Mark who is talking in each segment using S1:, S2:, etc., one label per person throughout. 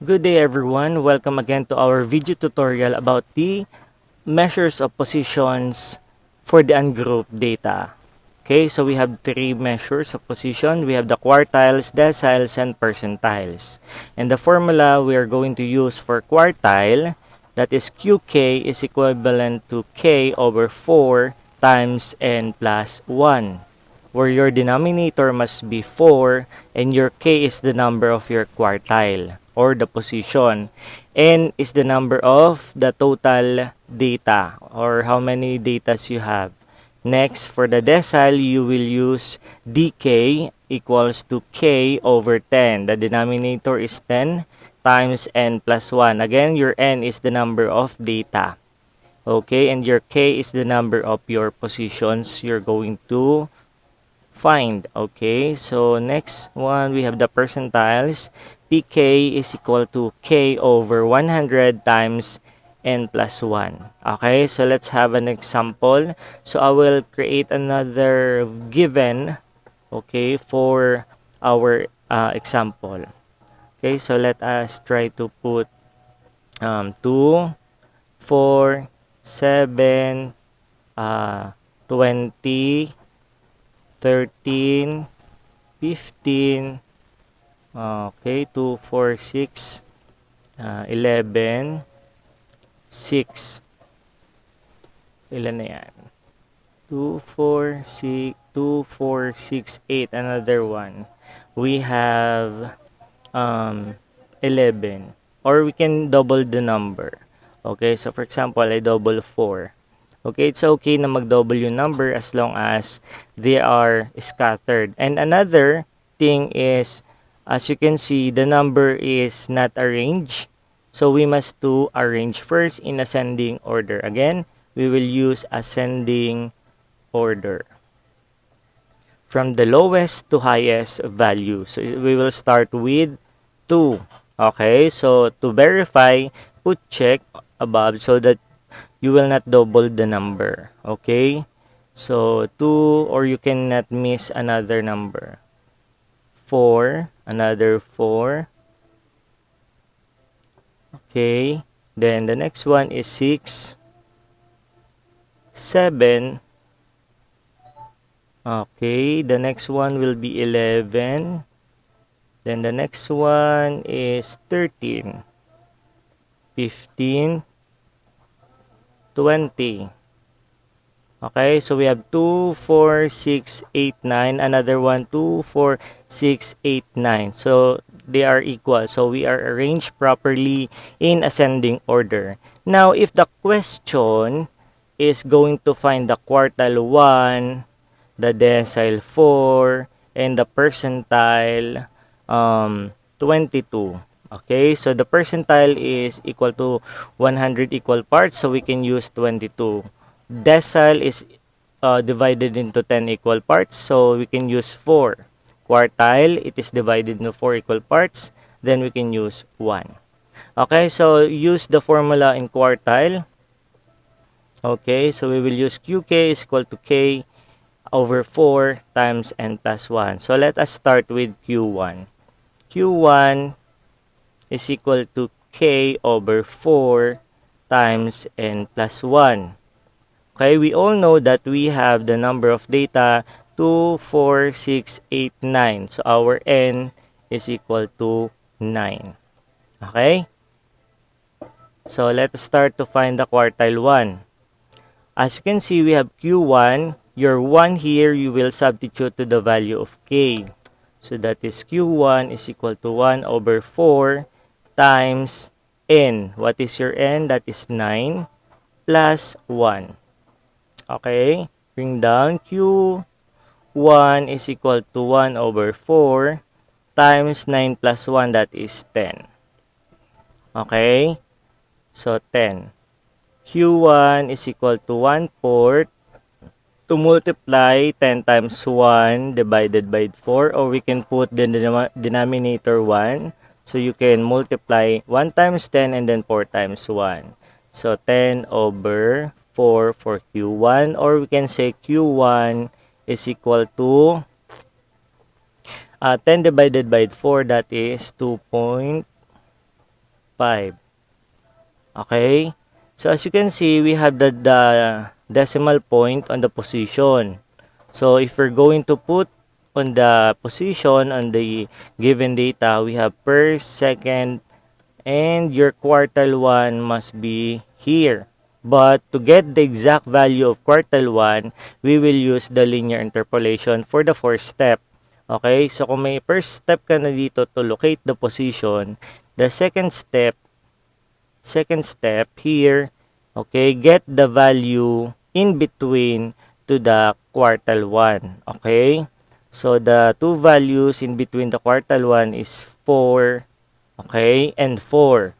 S1: Good day everyone, welcome again to our video tutorial about the measures of positions for the ungrouped data. Okay, so we have three measures of position. We have the quartiles, deciles, and percentiles. And the formula we are going to use for quartile, that is QK is equivalent to K over 4 times N plus 1, where your denominator must be 4 and your K is the number of your quartile or the position. N is the number of the total data or how many datas you have. Next, for the decile, you will use dk equals to k over 10. The denominator is 10 times n plus 1. Again, your n is the number of data. Okay, and your k is the number of your positions you're going to find. Okay, so next one, we have the percentiles. pk is equal to k over 100 times n plus 1. Okay, so let's have an example. So I will create another given, okay, for our example. Okay, so let us try to put 2, 4, 7, 20, 13, 15, okay, 2, 4, 6, 11, 6. Ilan na yan? 2, 4, 6, 2, 4, 6, 8. Another one. We have 11. Or we can double the number. Okay, so for example, I double 4. Okay, it's okay na mag-double yung number as long as they are scattered. And another thing is, as you can see, the number is not arranged. So we must do arrange first in ascending order. Again, we will use ascending order from the lowest to highest value. So we will start with 2. Okay, so to verify, put check above so that you will not double the number. Okay, so 2, or you cannot miss another number. 4, another 4. Okay, then the next one is 6, 7. Okay, the next one will be 11. Then the next one is 13, 15, 20. Okay, so we have 2, 4, 6, 8, 9. Another one, 2, 4, 6, 8, 9. So they are equal. So we are arranged properly in ascending order. Now, if the question is going to find the quartile 1, the decile 4, and the percentile 22. Okay, so the percentile is equal to 100 equal parts, so we can use 22. Decile is divided into 10 equal parts, so we can use 4. Quartile, it is divided into 4 equal parts, then we can use 1. Okay, so use the formula in quartile. Okay, so we will use QK is equal to K over 4 times n plus 1. So let us start with Q1. Q1 is equal to K over 4 times n plus 1. Okay, we all know that we have the number of data 2, 4, 6, 8, 9. So our n is equal to 9. Okay? So let's start to find the quartile 1. As you can see, we have Q1. Your 1 here, you will substitute to the value of K. So that is Q1 is equal to 1 over 4 times N. What is your N? That is 9 plus 1. Okay? Bring down Q1 is equal to 1 over 4 times 9 plus 1. That is 10. Okay? So 10. Q1 is equal to 1/4. To multiply 10 times 1 divided by 4, or we can put the denominator 1. So you can multiply 1 times 10 and then 4 times 1. So 10 over 4 for Q1, or we can say Q1 is equal to 10 divided by 4, that is 2.4. Okay? So as you can see, we have the decimal point on the position. So if we're going to put on the position on the given data, we have per second, and your quartile 1 must be here. But to get the exact value of quartile 1, we will use the linear interpolation for the first step. Okay, so kung may first step ka na dito to locate the position, the second step here, okay, get the value in between to the quartile 1. Okay, so the two values in between the quartile 1 is 4, okay, and 4.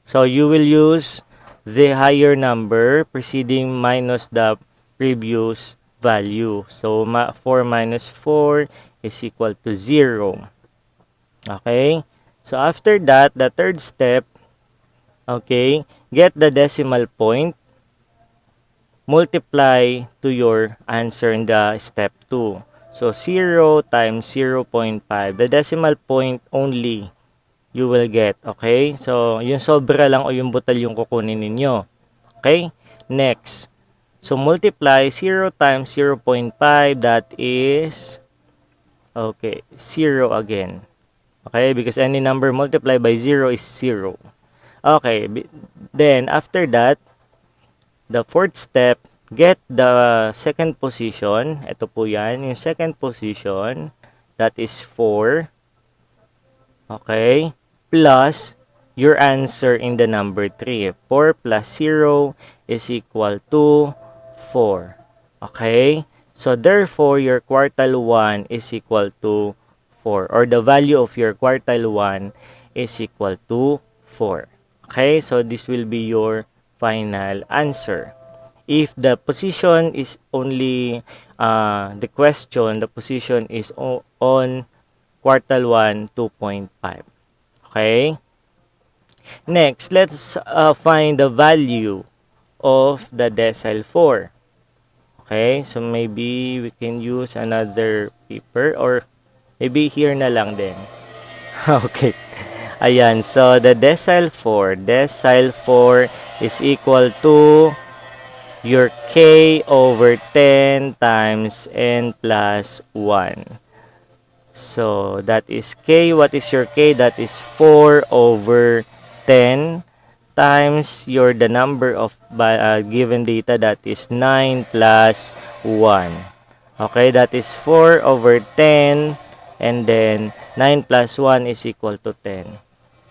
S1: So you will use the higher number preceding minus the previous value. So 4 minus 4 is equal to 0. Okay? So after that, the third step, okay, get the decimal point, multiply to your answer in the step 2. So 0 times 0.5. The decimal point only you will get. Okay? So, yung sobra lang o yung butal yung kukunin ninyo. Okay? Next. So, multiply 0 times 0.5. That is, okay, 0 again. Okay? Because any number multiplied by 0 is 0. Okay. Then, after that, the fourth step, get the second position. Ito po yan. Yung second position, that is 4. Okay? Plus your answer in the number 3. 4 plus 0 is equal to 4. Okay? So, therefore, your quartile 1 is equal to 4. Or the value of your quartile 1 is equal to 4. Okay? So, this will be your final answer. If the position is only, the position is on quartile 1, 2.5. Okay? Next, let's find the value of the decile 4. Okay? So, maybe we can use another paper or maybe here na lang din. Okay. Ayan. So, the decile 4. Decile 4 is equal to your k over 10 times n plus 1. So, that is k. What is your k? That is 4 over 10 times the number of given data, that is 9 plus 1. Okay, that is 4 over 10, and then 9 plus 1 is equal to 10.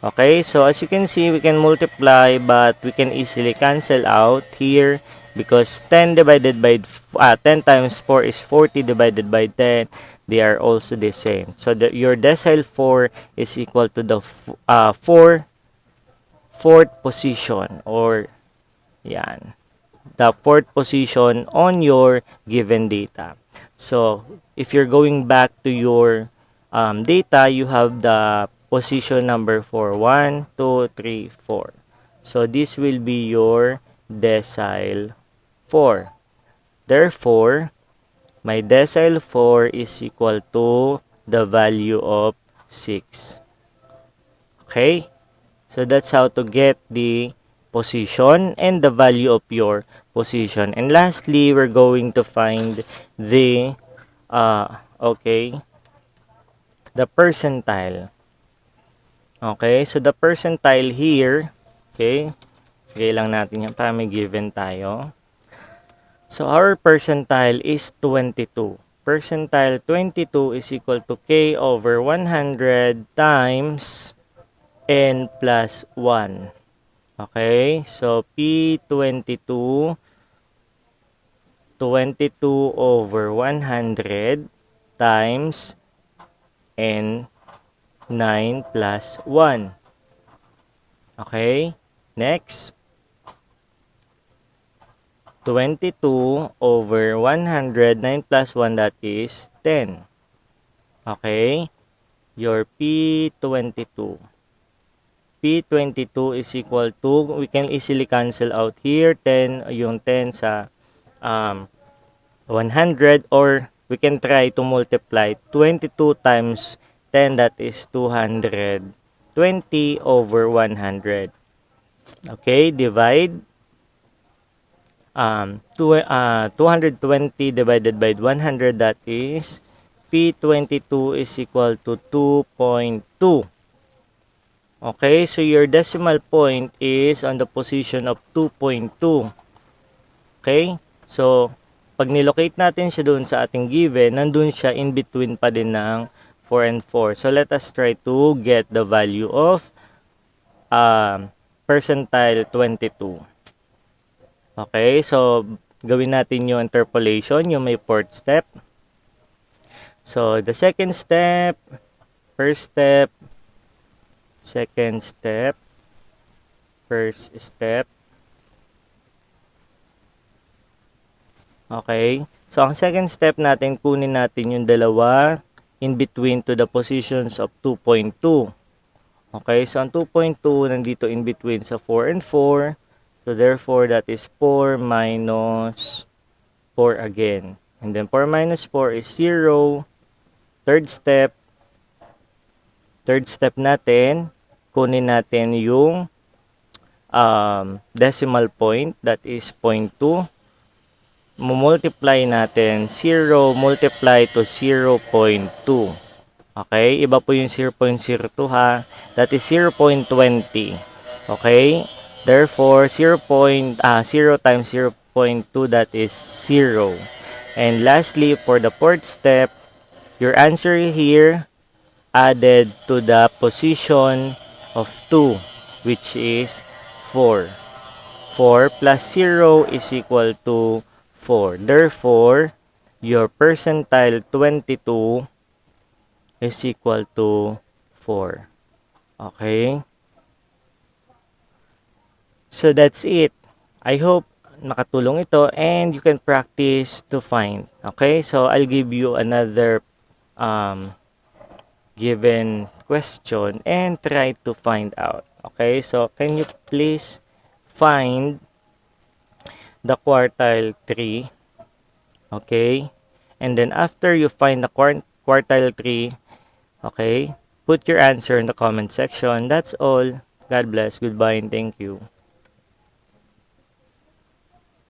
S1: Okay, so as you can see, we can multiply, but we can easily cancel out here because 10 divided by 10 times 4 is 40 divided by 10. They are also the same. So your decile 4 is equal to the fourth position, or yan, the fourth position on your given data. So if you're going back to your data, you have the position number 4. 1, 2, 3, 4. So this will be your decile 4. Therefore, my decile 4 is equal to the value of 6. Okay? So that's how to get the position and the value of your position. And lastly, we're going to find the the percentile. Okay? So the percentile here, okay? Bigay lang natin yan para may given tayo. So, our percentile is 22. Percentile 22 is equal to k over 100 times n plus 1. Okay? So, P22, 22 over 100 times n 9 plus 1. Okay? Next. 22 over 100, 9 plus 1, that is 10. Okay? Your P22. P22 is equal to, we can easily cancel out here, 10, yung 10 sa 100, or we can try to multiply 22 times 10, that is 200. 20 over 100. Okay, divide 220 divided by 100, that is P22 is equal to 2.2. Okay, so your decimal point is on the position of 2.2. Okay, so pag nilocate natin siya doon sa ating given, nandun siya in between pa din ng 4 and 4. So let us try to get the value of percentile 22. Okay, so gawin natin yung interpolation, yung may fourth step. So the second step, first step, second step, first step. Okay, so ang second step natin, kunin natin yung dalawa in between to the positions of 2.2. Okay, so ang 2.2 nandito in between sa 4 and 4. So therefore, that is 4 minus 4 again. And then 4 minus 4 is 0. Third step natin, kunin natin yung decimal point, that is 0.2. Multiply natin 0 multiply to 0.2. Okay, iba po yung 0.02 ha. That is 0.20. Okay, therefore 0 times 0.2, that is 0. And lastly, for the fourth step, your answer here added to the position of 2, which is 4. 4 plus 0 is equal to 4. Therefore, your percentile 22 is equal to 4. Okay? So that's it. I hope nakatulong ito and you can practice to find. Okay? So I'll give you another given question and try to find out. Okay? So can you please find the quartile 3? Okay? And then after you find the quartile 3, okay, put your answer in the comment section. That's all. God bless. Goodbye and thank you.